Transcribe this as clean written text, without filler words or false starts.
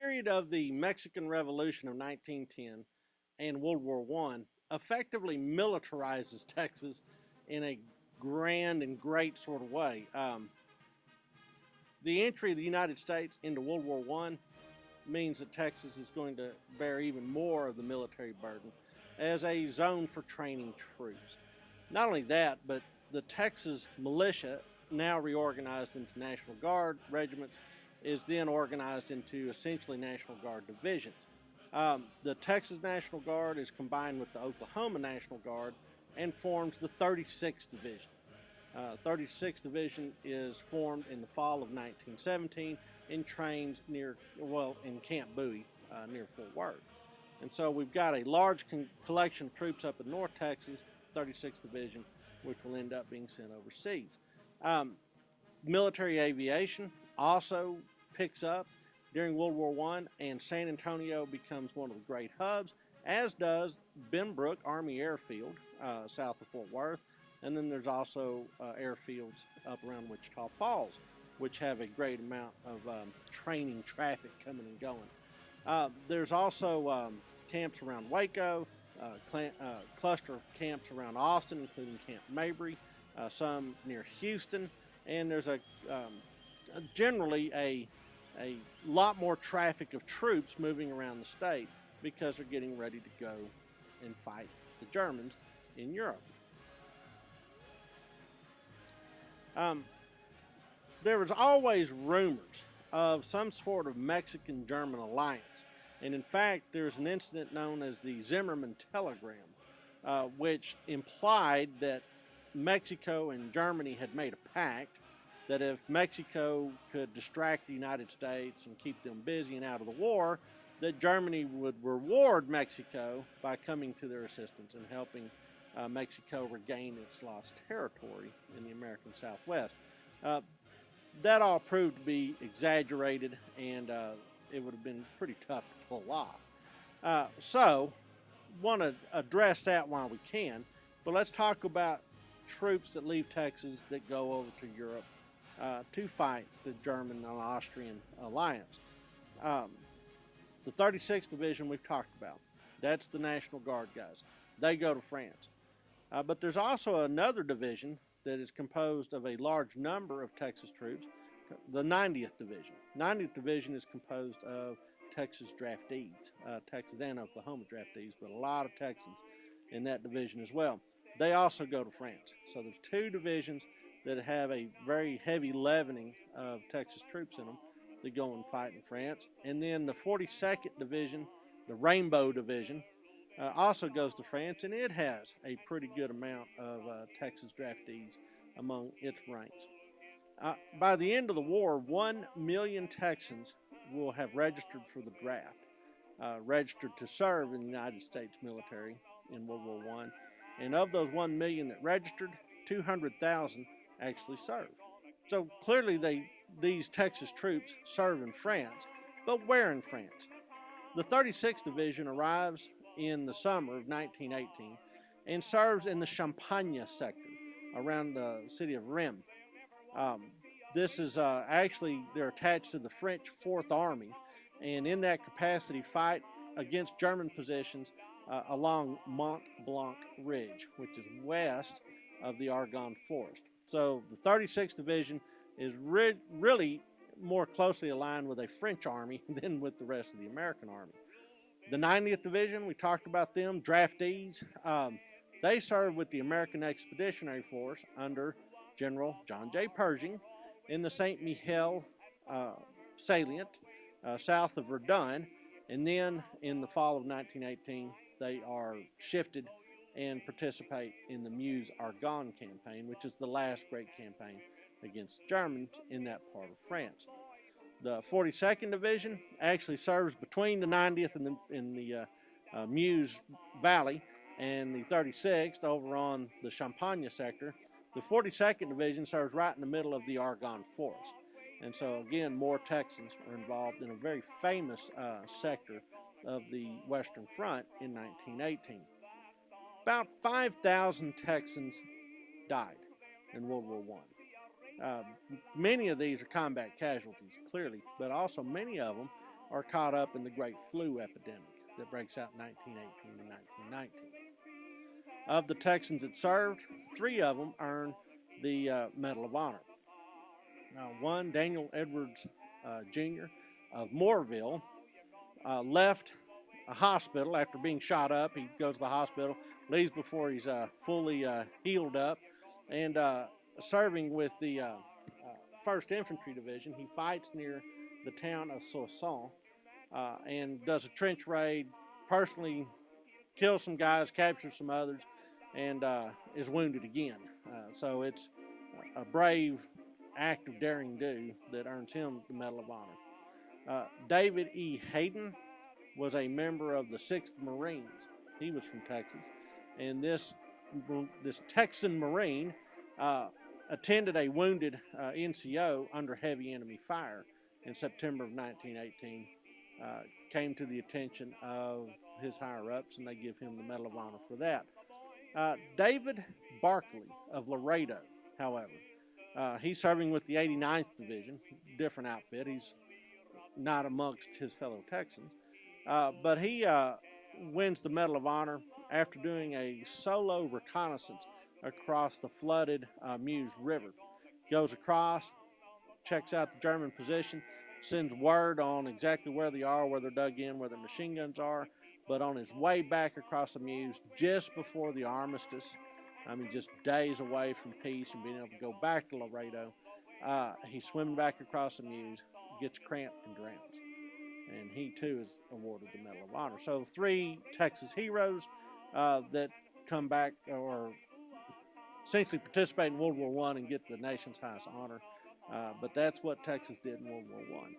Period of the Mexican Revolution of 1910 and World War I effectively militarizes Texas in a grand and great sort of way. The entry of the United States into World War I means that Texas is going to bear even more of the military burden as a zone for training troops. Not only that, but the Texas militia, now reorganized into National Guard regiments, is then organized into essentially National Guard divisions. The Texas National Guard is combined with the Oklahoma National Guard and forms the 36th Division. 36th Division is formed in the fall of 1917 and trains in Camp Bowie near Fort Worth. And so we've got a large collection of troops up in North Texas, 36th Division, which will end up being sent overseas. Military aviation also picks up during World War I, and San Antonio becomes one of the great hubs, as does Benbrook Army Airfield south of Fort Worth. And then there's also airfields up around Wichita Falls, which have a great amount of training traffic coming and going. There's also camps around Waco, cluster of camps around Austin, including Camp Mabry, some near Houston, and there's generally a lot more traffic of troops moving around the state because they're getting ready to go and fight the Germans in Europe. There was always rumors of some sort of Mexican-German alliance. And in fact, there's an incident known as the Zimmermann telegram, which implied that Mexico and Germany had made a pact that if Mexico could distract the United States and keep them busy and out of the war, that Germany would reward Mexico by coming to their assistance and helping Mexico regain its lost territory in the American Southwest. That all proved to be exaggerated, and it would have been pretty tough to pull off. So, want to address that while we can, but let's talk about troops that leave Texas that go over to Europe to fight the German and Austrian alliance. The 36th Division we've talked about. That's the National Guard guys. They go to France. But there's also another division that is composed of a large number of Texas troops, the 90th Division. 90th Division is composed of Texas draftees, Texas and Oklahoma draftees, but a lot of Texans in that division as well. They also go to France. So there's two divisions that have a very heavy leavening of Texas troops in them that go and fight in France. And then the 42nd Division, the Rainbow Division, also goes to France, and it has a pretty good amount of Texas draftees among its ranks. By the end of the war, 1 million Texans will have registered for the draft, registered to serve in the United States military in World War I. And of those 1 million that registered, 200,000 actually served. So clearly these Texas troops serve in France, but where in France? The 36th Division arrives in the summer of 1918 and serves in the Champagne sector around the city of Reims. This is actually, they're attached to the French Fourth Army, and in that capacity fight against German positions along Mont Blanc Ridge, which is west of the Argonne Forest. So the 36th Division is really more closely aligned with a French army than with the rest of the American army. The 90th Division, we talked about them, draftees. They served with the American Expeditionary Force under General John J. Pershing in the St. Mihiel salient south of Verdun, and then in the fall of 1918, they are shifted and participate in the Meuse-Argonne campaign, which is the last great campaign against the Germans in that part of France. The 42nd Division actually serves between the 90th and the Meuse Valley and the 36th over on the Champagne sector. The 42nd Division serves right in the middle of the Argonne Forest. And so, again, more Texans are involved in a very famous sector of the Western Front in 1918. About 5,000 Texans died in World War I. Many of these are combat casualties, clearly, but also many of them are caught up in the Great Flu epidemic that breaks out in 1918 and 1919. Of the Texans that served, 3 of them earned the Medal of Honor. One, Daniel Edwards Jr. of Moorville, left a hospital after being shot up. He goes to the hospital, leaves before he's fully healed up, and serving with the 1st Infantry Division, he fights near the town of Soissons and does a trench raid, personally kills some guys, captures some others, and is wounded again. So it's a brave act of daring do that earns him the Medal of Honor. David E. Hayden was a member of the 6th Marines. He was from Texas, and this Texan Marine attended a wounded NCO under heavy enemy fire in September of 1918. Came to the attention of his higher-ups, and they give him the Medal of Honor for that. David Barkley of Laredo, however, he's serving with the 89th Division, different outfit. He's not amongst his fellow Texans, but he wins the Medal of Honor after doing a solo reconnaissance across the flooded Meuse River. Goes across, checks out the German position, sends word on exactly where they are, where they're dug in, where their machine guns are. But on his way back across the Meuse, just before the armistice, just days away from peace and being able to go back to Laredo, he's swimming back across the Meuse, gets cramped and drowns. And he too is awarded the Medal of Honor. So 3 Texas heroes that come back or essentially participate in World War I and get the nation's highest honor. But that's what Texas did in World War I.